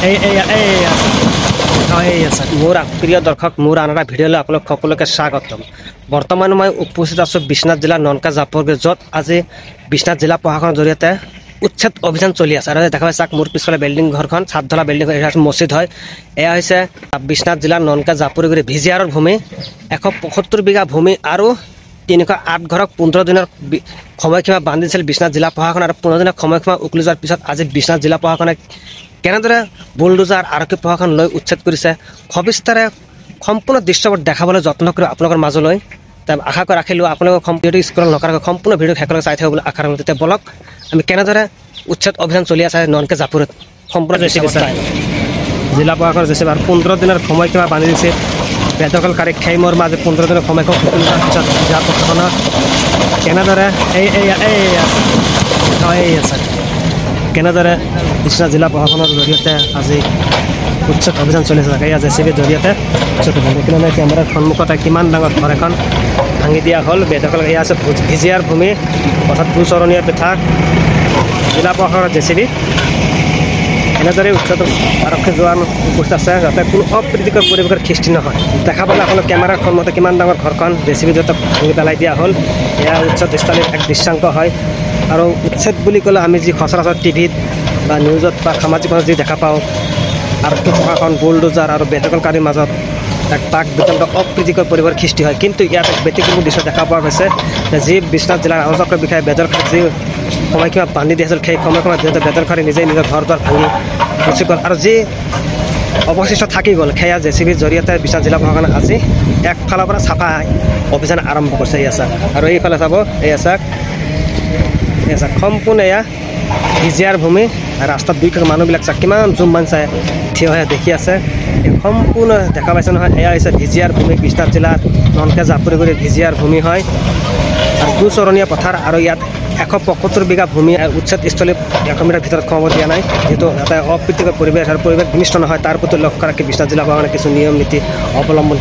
মোৰ প্ৰিয় দৰ্শক মোৰ আন এটা ভিডিঅ'লৈ আপোনালোক সকলোকে স্বাগতম। বৰ্তমান মই উপস্থিত আছোঁ বিশ্বনাথ জিলাৰ ননকা জাপুৰগুৰি, য'ত আজি বিশ্বনাথ জিলা প্ৰশাসনৰ জৰিয়তে উচ্ছেদ অভিযান চলি আছে। আৰু দেখা পাইছে মোৰ পিছফালে বিল্ডিং ঘৰখন, ছাদঢলা বিল্ডিং মছজিদ হয়। এয়া হৈছে বিশ্বনাথ জিলাৰ ননকা জাপুৰগুৰি ভিজিআৰৰ ভূমি। 175 বিঘা ভূমি আৰু 308 ঘৰক 15 দিনৰ সময়সীমা বান্ধি দিছিল বিশ্বনাথ জিলা প্ৰশাসন। আৰু 15 দিনৰ সময়সীমা উকলি যোৱাৰ পিছত আজি বিশ্বনাথ জিলা প্ৰশাসনে কেনেদৰে বুলডোজাৰ আৰক্ষী প্ৰশাসন লৈ উচ্ছেদ কৰিছে, সবিস্তাৰে সম্পূৰ্ণ দৃশ্যবোৰ দেখাবলৈ যত্ন কৰি আপোনালোকৰ মাজলৈ আশা কৰি ৰাখিলোঁ। আপোনালোকক ভিডিঅ'টো স্ক্ৰল নকৰাকৈ সম্পূৰ্ণ ভিডিঅ' শেষলৈকে চাই থাকিব বুলি আশা ৰাখিলোঁ। তেতিয়া বলক আমি কেনেদৰে উচ্ছেদ অভিযান চলি আছে ননকা জাপুৰত সম্পূৰ্ণ জিলা প্ৰশাসনৰ জেচিবি আৰু 15 দিনৰ সময়সীমা বান্ধি দিছে বেদখলকাৰী খেইমৰ মাজে 15 দিনৰ সময়সীমা পিছত জিলা প্ৰশাসনৰ কেনেদৰে কেনেদৰে বিশ্বনাথ জিলা প্ৰশাসনৰ জৰিয়তে আজি উচ্ছেদ অভিযান চলি আছে। এয়া জেচিবিৰ জৰিয়তে উচ্ছেদ অভিযান কেনেদৰে কেমেৰাৰ সন্মুখতে কিমান ডাঙৰ ঘৰ এখন ভাঙি দিয়া হ'ল। বেদখল এয়া আছে ভিজিআৰ ভূমি, অৰ্থাৎ ভূচৰণীয় পৃথক জিলা প্ৰশাসনৰ জেচিবি। এনেদৰে উচ্ছেদ আৰক্ষী জোৱান উপস্থিত আছে যাতে কোনো অপ্ৰীতিকৰ পৰিৱেশৰ সৃষ্টি নহয়। দেখা পালে আপোনালোক কেমেৰাৰ সন্মুখতে কিমান ডাঙৰ ঘৰখন জেচিবিৰ জৰিয়তে ভাঙি পেলাই দিয়া হ'ল। এয়া উচ্ছেদস্থলীৰ এক দৃশ্যাংক হয়। আৰু উচ্ছেদ বুলি ক'লে আমি যি সচৰাচৰ টিভিত বা নিউজত বা সামাজিক মাধ্যমত যি দেখা পাওঁ, আৰক্ষী প্ৰশাসন বুলডোজাৰ আৰু বেদখলকাৰীৰ মাজত এক পাক বিতণ্ড অপ্ৰীতিকৰ পৰিৱেশৰ সৃষ্টি হয়। কিন্তু ইয়াত এক ব্যতিক্ৰমী দৃশ্য দেখা পোৱা গৈছে যে যি বিশ্বনাথ জিলাৰ আৰক্ষীৰ বিষয়ে বেদখলকাৰী যি সময়সীমা বান্ধি দি আছিল, সেই সময়সীমাত যিহেতু বেদখলকাৰী নিজেই নিজৰ ঘৰ দুৱাৰ ভাঙি গুচি গ'ল। আৰু যি অৱশিষ্ট থাকি গ'ল সেয়া জেচিবিৰ জৰিয়তে বিশ্বনাথ জিলা প্ৰশাসনে আজি একফালৰ পৰা চাফাই অভিযান আৰম্ভ কৰিছে। এয়া চাওক, আৰু এইফালে চাব, এয়া চাওক সম্পূৰ্ণ এয়া ভিজিআৰ ভূমি। ৰাস্তাত দুইকাষ মানুহবিলাক চাওক কিমান জুম মান চাই থিয় হৈ দেখি আছে। সম্পূৰ্ণ দেখা পাইছে নহয়, এয়া হৈছে ভিজিআৰ ভূমি, বিশ্বনাথ জিলাৰ ননকা জাপুৰগুৰি ভিজিআৰ ভূমি হয়। আৰু দুচৰণীয়া পথাৰ, আৰু ইয়াত 175 বিঘা ভূমি উচ্ছেদস্থলী 1 মিটাৰ ভিতৰত সোমাব দিয়া নাই, যিহেতু এটা অপ্ৰীতিকৰ পৰিৱেশ আৰু পৰিৱেশ বিনিষ্ট নহয় তাৰ প্ৰতি লক্ষ্য ৰাখি বিশ্বনাথ জিলা প্ৰশাসনে কিছু নিয়ম নীতি অৱলম্বন।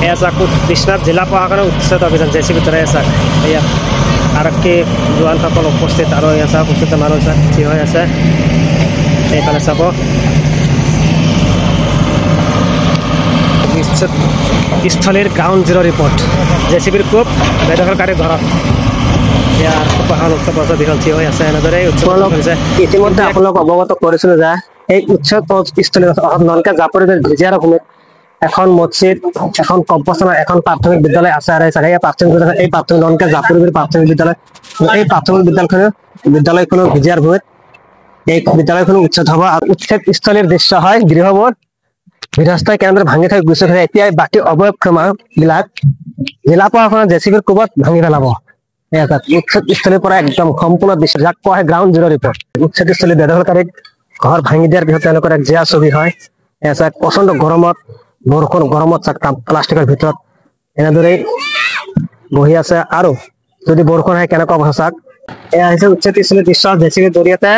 এয়া চাওক বিশ্বনাথ জিলা প্ৰশাসনৰ উচ্ছেদ অভিযান জেচিবি ভিতৰত এয়া চাওক, এয়া আৰক্ষী জোৱানসকল উপস্থিত আৰু এয়া চাওক উপস্থিত মানুহ চাওক থিয় হৈ আছে। এইফালে চাব স্থলীৰ গ্ৰাউণ্ড জিৰ' ৰিপৰ্ট, জেচিবিৰ কোপ বেদখলকাৰীৰ ঘৰত এয়া প্ৰশাসন উৎসৱ বিহল থিয় হৈ আছে। এনেদৰে ইতিমধ্যে আপোনালোক অৱগত কৰিছিলোঁ যে এই উচ্ছেদস্থলী ননকা জাপুৰগুৰি ভিজিআৰ ভূমিত এখন মছজিদ, এখন কম্পস্থান, এখন প্ৰাথমিক বিদ্যালয় আছে। আৰু এই প্ৰাথমিক বিদ্যালয়, এই প্ৰাথমিক ননকা জাপুৰগুৰি প্ৰাথমিক বিদ্যালয়, এই প্ৰাথমিক বিদ্যালয়খনৰ ভিজিআৰ ভূমিত এই বিদ্যালয়খনো উচ্ছেদ হ'ব। আৰু উচ্ছেদস্থলীৰ দৃশ্য হয় গৃহবোৰ গৃহস্থই কেনেদৰে ভাঙি থৈ গুচি গৈছে। এতিয়া বাকী অৱয়ববিলাক জিলা প্ৰশাসনৰ জেচিবিৰ কোবত ভাঙি পেলাব। উচ্ছেদস্থলীৰ পৰা একদম সম্পূৰ্ণ দৃশ্য, যাক কোৱা হয় গ্ৰাউণ্ড জিৰ' ৰিপৰ্ট। উচ্ছেদস্থলী বেদখলকাৰীক ঘৰ ভাঙি দিয়াৰ পিছত তেওঁলোকৰ এক জীয়া ছবি হয়। চাওক প্ৰচণ্ড গৰমত, বৰষুণ গৰমত চাওক প্লাষ্টিকৰ ভিতৰত এনেদৰেই বহি আছে। আৰু যদি বৰষুণ আহে কেনেকুৱা অৱস্থা চাওক। এয়া হৈছে উচ্ছেদস্থলীৰ দৃশ্য, জেচিবিৰ জৰিয়তে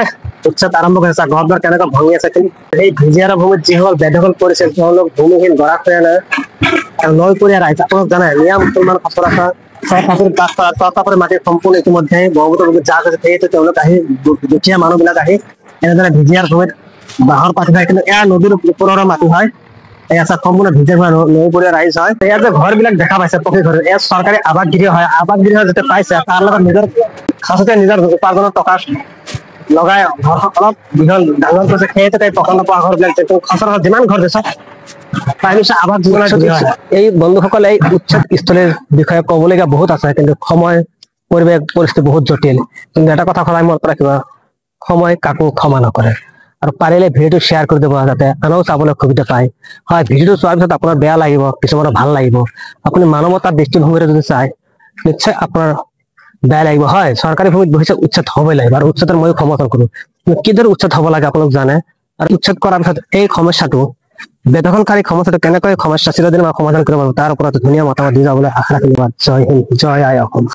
উচ্ছেদ আৰম্ভ কৰিছে। ঘৰ দুৱাৰ কেনেকুৱা ভাঙি আছে। কিন্তু এই ভিজিআৰ ভূমিত যিসকল বেদখল কৰিছিল তেওঁলোক ভূমিহীন গৰাখহনীয়া নৈ পৰীয়া ৰাইজ। আপোনালোক জানে মিয়া মুছলমান সচৰাচৰ চৰকাৰী মাটি সম্পূৰ্ণ ইতিমধ্যে ব্ৰহ্মপুত্ৰ নদীত জাহ গৈছে। সেয়েতো তেওঁলোক আহি দুখীয়া মানুহবিলাক আহি এনেদৰে ভিজিআৰ ভূমিত বাঁহৰ পাতি থাকে। কিন্তু এয়া নদীৰ ওপৰৰ মাটি হয়। এয়া চাওক সম্পূৰ্ণ ভিজিআৰ নৈ পৰীয়া ৰাইজ হয়। ইয়াত যে ঘৰবিলাক দেখা পাইছে পকী ঘৰ, এয়া চৰকাৰী আৱাস গৃহ হয়। আৱাস গৃহ যেতিয়া পাইছে তাৰ লগত নিজৰ সাঁচতে নিজৰ উপাৰ্জনৰ টকা লগাই ঘৰখন অলপ দীঘল ডাঙৰ কৰিছে। সেইটো প্ৰকল্প পোৱা ঘৰবিলাক সচৰাচৰ যিমান ঘৰ দিছে আৱাস যোজনাৰ। এই বন্ধুসকল, এই উচ্ছেদস্থলীৰ বিষয়ে ক'বলগীয়া বহুত আছে, কিন্তু সময় পৰিৱেশ পৰিস্থিতি বহুত জটিল। কিন্তু এটা কথা সদায় মনত ৰাখিব, সময় কাকো ক্ষমা নকৰে। আৰু পাৰিলে ভিডিঅ'টো শ্বেয়াৰ কৰি দিব যাতে আনও চাবলৈ সুবিধা পায়। হয়, ভিডিঅ'টো চোৱাৰ পিছত আপোনাৰ বেয়া লাগিব, কিছুমানৰ ভাল লাগিব। আপুনি মানৱতাৰ দৃষ্টিভংগীৰে যদি চায় নিশ্চয় আপোনাৰ বেয়া লাগিব। হয়, চৰকাৰী ভূমিত বহিছে, উচ্ছেদ হ'বই লাগিব, আৰু উচ্ছেদৰ ময়ো সমৰ্থন কৰো। কিদৰে উচ্ছেদ হ'ব লাগে আপোনালোক জানে। আৰু উচ্ছেদ কৰাৰ পিছত এই সমস্যাটো বেদখলকাৰী সমস্যাটো কেনেকৈ সমস্যা চিৰদিনৰ সমাধান কৰিব তাৰ ওপৰত ধুনীয়া মতামত দি যাবলৈ আশা ৰাখিলো। জয় হিন্দ, জয় আই অসম।